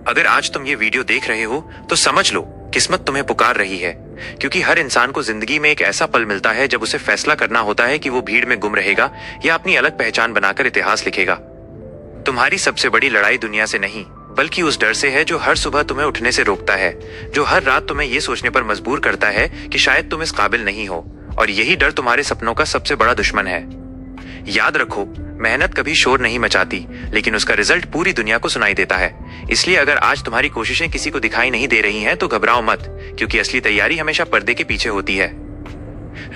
अगर आज तुम ये वीडियो देख रहे हो तो समझ लो किस्मत तुम्हें पुकार रही है, क्योंकि हर इंसान को जिंदगी में एक ऐसा पल मिलता है जब उसे फैसला करना होता है कि वो भीड़ में गुम रहेगा या अपनी अलग पहचान बनाकर इतिहास लिखेगा। तुम्हारी सबसे बड़ी लड़ाई दुनिया से नहीं, बल्कि उस डर से है जो हर सुबह तुम्हें उठने से रोकता है, जो हर रात तुम्हें ये सोचने पर मजबूर करता है कि शायद तुम इस काबिल नहीं हो। और यही डर तुम्हारे सपनों का सबसे बड़ा दुश्मन है। याद रखो, मेहनत कभी शोर नहीं मचाती, लेकिन उसका रिजल्ट पूरी दुनिया को सुनाई देता है। इसलिए अगर आज तुम्हारी कोशिशें किसी को दिखाई नहीं दे रही हैं तो घबराओ मत, क्योंकि असली तैयारी हमेशा पर्दे के पीछे होती है।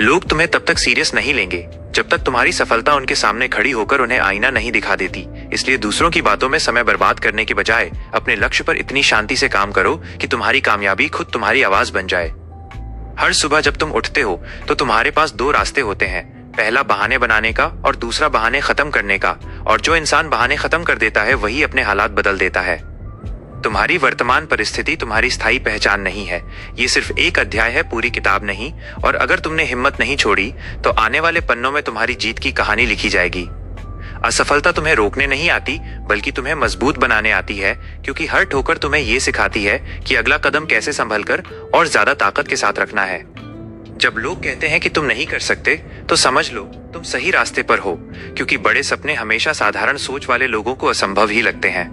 लोग तुम्हें तब तक सीरियस नहीं लेंगे जब तक तुम्हारी सफलता उनके सामने खड़ी होकर उन्हें आईना नहीं दिखा देती। इसलिए दूसरों की बातों में समय बर्बाद करने के बजाय अपने लक्ष्य पर इतनी शांति से काम करो कि तुम्हारी कामयाबी खुद तुम्हारी आवाज बन जाए। हर सुबह जब तुम उठते हो तो तुम्हारे पास दो रास्ते होते हैं, पहला बहाने बनाने का और दूसरा बहाने खत्म करने का। और जो इंसान बहाने खत्म कर देता है वही अपने हालात बदल देता है। तुम्हारी वर्तमान परिस्थिति तुम्हारी स्थायी पहचान नहीं है, ये सिर्फ एक अध्याय है, पूरी किताब नहीं। और अगर तुमने हिम्मत नहीं छोड़ी तो आने वाले पन्नों में तुम्हारी जीत की कहानी लिखी जाएगी। असफलता तुम्हें रोकने नहीं आती, बल्कि तुम्हें मजबूत बनाने आती है, क्योंकि हर ठोकर तुम्हें ये सिखाती है कि अगला कदम कैसे संभलकर और ज्यादा ताकत के साथ रखना है। जब लोग कहते हैं कि तुम नहीं कर सकते तो समझ लो तुम सही रास्ते पर हो, क्योंकि बड़े सपने हमेशा साधारण सोच वाले लोगों को असंभव ही लगते हैं।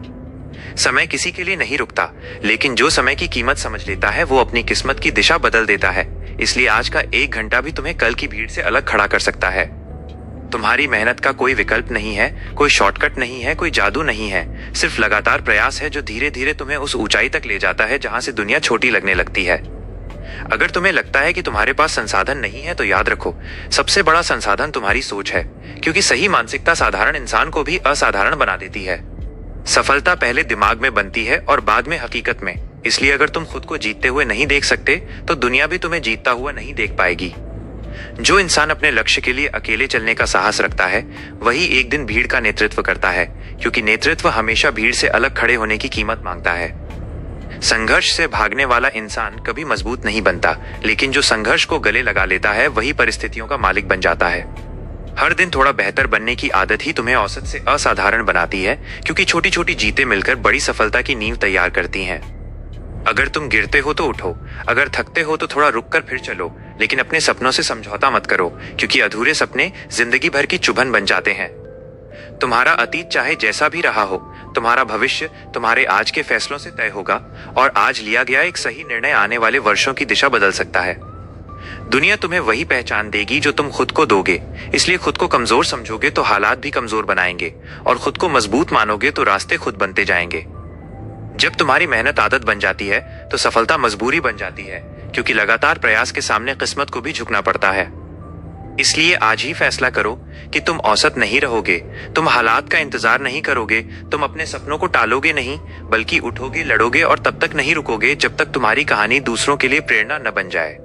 समय किसी के लिए नहीं रुकता, लेकिन जो समय की कीमत समझ लेता है वो अपनी किस्मत की दिशा बदल देता है। इसलिए आज का 1 घंटा भी तुम्हें कल की भीड़ से अलग खड़ा कर सकता है। तुम्हारी मेहनत का कोई विकल्प नहीं है, कोई शॉर्टकट नहीं है, कोई जादू नहीं है। सिर्फ लगातार प्रयास है जो धीरे धीरे तुम्हें उस ऊंचाई तक ले जाता है जहां से दुनिया छोटी लगने लगती है। अगर तुम्हें लगता है कि तुम्हारे पास संसाधन नहीं है तो याद रखो, सबसे बड़ा संसाधन तुम्हारी सोच है, क्योंकि सही मानसिकता साधारण इंसान को भी असाधारण बना देती है। सफलता पहले दिमाग में बनती है और बाद में हकीकत में। इसलिए अगर तुम खुद को जीतते हुए नहीं देख सकते तो दुनिया भी तुम्हें जीतता हुआ नहीं देख पाएगी। जो इंसान अपने लक्ष्य के लिए अकेले चलने का साहस रखता है वही एक दिन भीड़ का नेतृत्व करता है, क्योंकि नेतृत्व हमेशा भीड़ से अलग खड़े होने की कीमत मांगता है। संघर्ष से भागने वाला इंसान कभी मजबूत नहीं बनता, लेकिन जो संघर्ष को गले लगा लेता है वही परिस्थितियों का मालिक बन जाता है। हर दिन थोड़ा बेहतर बनने की आदत ही तुम्हें औसत से असाधारण बनाती है, क्योंकि छोटी छोटी जीतें मिलकर बड़ी सफलता की नींव तैयार करती हैं। अगर तुम गिरते हो तो उठो, अगर थकते हो तो थोड़ा रुक कर फिर चलो, लेकिन अपने सपनों से समझौता मत करो, क्योंकि अधूरे सपने जिंदगी भर की चुभन बन जाते हैं। तुम्हारा अतीत चाहे जैसा भी रहा हो, तुम्हारा भविष्य तुम्हारे आज के फैसलों से तय होगा, और आज लिया गया एक सही निर्णय आने वाले वर्षों की दिशा बदल सकता है। दुनिया तुम्हें वही पहचान देगी जो तुम खुद को दोगे। इसलिए खुद को कमजोर समझोगे तो हालात भी कमजोर बनाएंगे, और खुद को मजबूत मानोगे तो रास्ते खुद बनते जाएंगे। जब तुम्हारी मेहनत आदत बन जाती है तो सफलता मजबूरी बन जाती है, क्योंकि लगातार प्रयास के सामने किस्मत को भी झुकना पड़ता है। इसलिए आज ही फैसला करो कि तुम औसत नहीं रहोगे, तुम हालात का इंतजार नहीं करोगे, तुम अपने सपनों को टालोगे नहीं, बल्कि उठोगे, लड़ोगे और तब तक नहीं रुकोगे जब तक तुम्हारी कहानी दूसरों के लिए प्रेरणा न बन जाए।